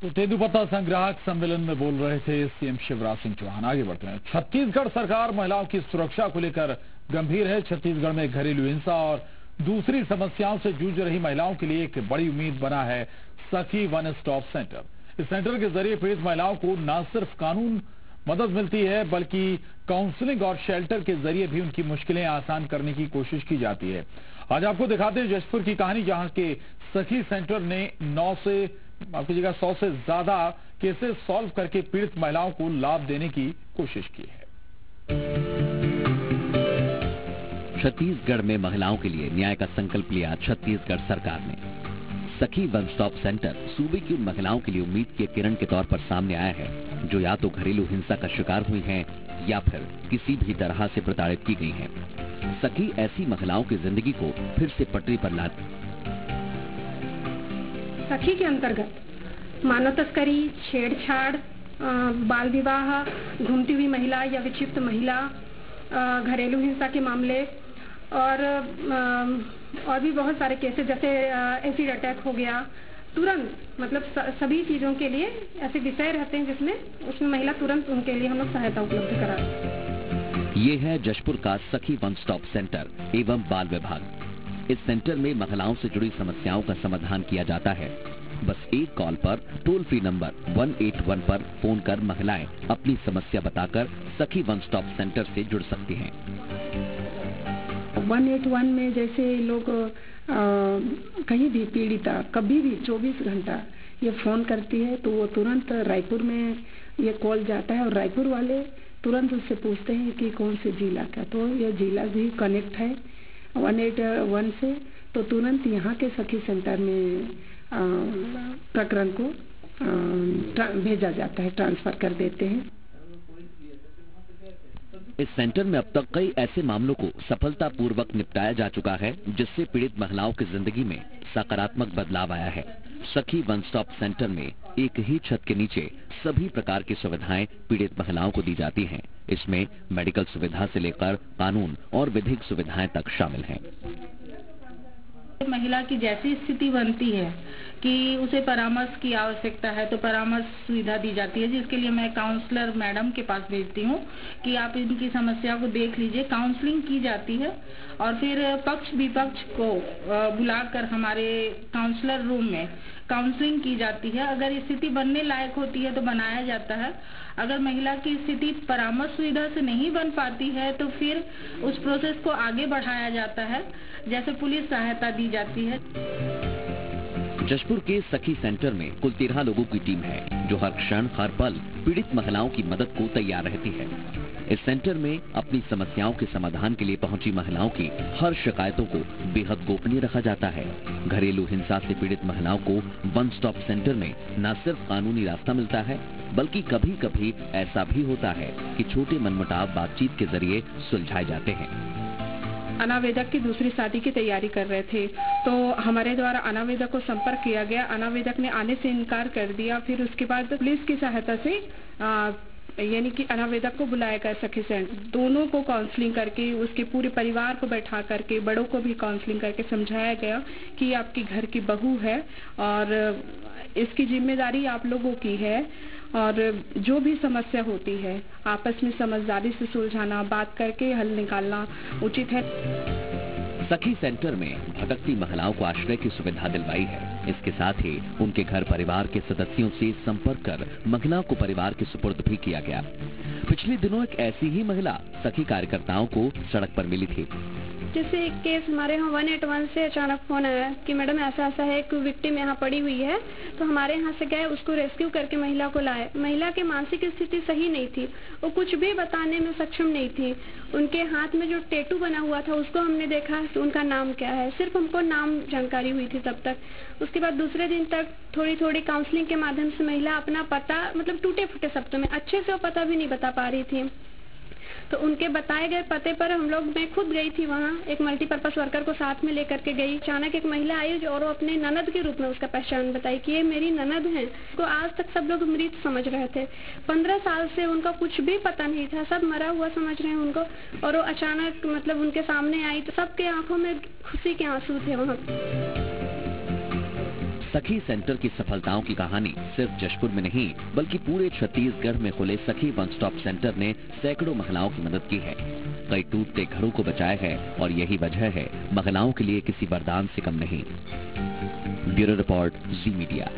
तो तेंदुपत्ता संग्राहक सम्मेलन में बोल रहे थे सीएम शिवराज सिंह चौहान। आगे बढ़ते हैं। छत्तीसगढ़ सरकार महिलाओं की सुरक्षा को लेकर गंभीर है। छत्तीसगढ़ में घरेलू हिंसा और दूसरी समस्याओं से जूझ रही महिलाओं के लिए एक बड़ी उम्मीद बना है सखी वन स्टॉप सेंटर। इस सेंटर के जरिए पीड़ित महिलाओं को न सिर्फ कानून मदद मिलती है बल्कि काउंसलिंग और शेल्टर के जरिए भी उनकी मुश्किलें आसान करने की कोशिश की जाती है। आज आपको दिखाते हैं जशपुर की कहानी, जहां के सखी सेंटर ने 100 से ज्यादा केसेस सॉल्व करके पीड़ित महिलाओं को लाभ देने की कोशिश की है। छत्तीसगढ़ में महिलाओं के लिए न्याय का संकल्प लिया छत्तीसगढ़ सरकार ने। सखी वन स्टॉप सेंटर सूबे की उन महिलाओं के लिए उम्मीद की किरण के तौर पर सामने आया है जो या तो घरेलू हिंसा का शिकार हुई हैं या फिर किसी भी तरह से प्रताड़ित की गई हैं। सखी ऐसी महिलाओं की जिंदगी को फिर से पटरी पर ला। सखी के अंतर्गत मानव तस्करी, छेड़छाड़, बाल विवाह, घूमती हुई महिला या विक्षिप्त महिला, घरेलू हिंसा के मामले और भी बहुत सारे केसेस, जैसे एसिड अटैक हो गया, तुरंत मतलब सभी चीजों के लिए ऐसे विषय रहते हैं जिसमें उसमें महिला तुरंत उनके लिए हम लोग सहायता उपलब्ध कराते हैं। ये है जशपुर का सखी वन स्टॉप सेंटर एवं बाल विभाग। इस सेंटर में महिलाओं से जुड़ी समस्याओं का समाधान किया जाता है। बस एक कॉल पर टोल फ्री नंबर 181 पर फोन कर महिलाएं अपनी समस्या बताकर सखी वन स्टॉप सेंटर से जुड़ सकती हैं। 181 में जैसे लोग कहीं भी पीड़िता कभी भी 24 घंटा ये फोन करती है तो वो तुरंत रायपुर में ये कॉल जाता है और रायपुर वाले तुरंत उससे पूछते हैं कि कौन से जिला का, तो ये जिला भी कनेक्ट है 181 से, तो तुरंत यहाँ के सखी सेंटर में प्रकरण को भेजा जाता है, ट्रांसफर कर देते हैं। इस सेंटर में अब तक कई ऐसे मामलों को सफलतापूर्वक निपटाया जा चुका है जिससे पीड़ित महिलाओं की जिंदगी में सकारात्मक बदलाव आया है। सखी वन स्टॉप सेंटर में एक ही छत के नीचे सभी प्रकार की सुविधाएं पीड़ित महिलाओं को दी जाती हैं। इसमें मेडिकल सुविधा से लेकर कानून और विधिक सुविधाएं तक शामिल हैं। महिला की जैसी स्थिति बनती है कि उसे परामर्श की आवश्यकता है तो परामर्श सुविधा दी जाती है, जिसके लिए मैं काउंसलर मैडम के पास भेजती हूँ कि आप इनकी समस्या को देख लीजिए। काउंसलिंग की जाती है और फिर पक्ष विपक्ष को बुलाकर हमारे काउंसलर रूम में काउंसलिंग की जाती है। अगर स्थिति बनने लायक होती है तो बनाया जाता है। अगर महिला की स्थिति परामर्श सुविधा से नहीं बन पाती है तो फिर उस प्रोसेस को आगे बढ़ाया जाता है, जैसे पुलिस सहायता दी जाती है। जशपुर के सखी सेंटर में कुल 13 लोगों की टीम है जो हर क्षण हर पल पीड़ित महिलाओं की मदद को तैयार रहती है। इस सेंटर में अपनी समस्याओं के समाधान के लिए पहुंची महिलाओं की हर शिकायतों को बेहद गोपनीय रखा जाता है। घरेलू हिंसा से पीड़ित महिलाओं को वन स्टॉप सेंटर में न सिर्फ कानूनी रास्ता मिलता है बल्कि कभी कभी ऐसा भी होता है कि छोटे मनमुटाव बातचीत के जरिए सुलझाए जाते हैं। अनावेदक की दूसरी शादी की तैयारी कर रहे थे तो हमारे द्वारा अनावेदक को संपर्क किया गया। अनावेदक ने आने से इनकार कर दिया। फिर उसके बाद पुलिस की सहायता से यानी कि अनावेदक को बुलाया गया सखी सेंटर, दोनों को काउंसलिंग करके उसके पूरे परिवार को बैठा करके बड़ों को भी काउंसलिंग करके समझाया गया कि आपकी घर की बहू है और इसकी जिम्मेदारी आप लोगों की है और जो भी समस्या होती है आपस में समझदारी से सुलझाना, बात करके हल निकालना उचित है। सखी सेंटर में भटकती महिलाओं को आश्रय की सुविधा दिलवाई है। इसके साथ ही उनके घर परिवार के सदस्यों से संपर्क कर महिला को परिवार के सुपुर्द भी किया गया। पिछले दिनों एक ऐसी ही महिला सखी कार्यकर्ताओं को सड़क पर मिली थी। जैसे एक केस हमारे यहाँ 181 से अचानक फोन आया कि मैडम ऐसा ऐसा है, एक विक्टिम यहाँ पड़ी हुई है, तो हमारे यहाँ से गए, उसको रेस्क्यू करके महिला को लाए। महिला की मानसिक स्थिति सही नहीं थी, वो कुछ भी बताने में सक्षम नहीं थी। उनके हाथ में जो टैटू बना हुआ था उसको हमने देखा कि उनका नाम क्या है, सिर्फ हमको नाम जानकारी हुई थी तब तक। उसके बाद दूसरे दिन तक थोड़ी थोड़ी काउंसलिंग के माध्यम से महिला अपना पता मतलब टूटे फूटे शब्दों में अच्छे से वो पता भी नहीं बता पा रही थी। तो उनके बताए गए पते पर हम लोग, मैं खुद गई थी वहाँ, एक मल्टीपर्पज वर्कर को साथ में लेकर के गई। अचानक एक महिला आई जो और वो अपने ननद के रूप में उसका पहचान बताई कि ये मेरी ननद है। तो आज तक सब लोग मृत समझ रहे थे। 15 साल से उनका कुछ भी पता नहीं था, सब मरा हुआ समझ रहे हैं उनको, और वो अचानक मतलब उनके सामने आई तो सबके आंखों में खुशी के आंसू थे वहाँ। सखी सेंटर की सफलताओं की कहानी सिर्फ जशपुर में नहीं बल्कि पूरे छत्तीसगढ़ में खुले सखी वन स्टॉप सेंटर ने सैकड़ों महिलाओं की मदद की है, कई टूटते घरों को बचाया है और यही वजह है महिलाओं के लिए किसी वरदान से कम नहीं। ब्यूरो रिपोर्ट, जी मीडिया।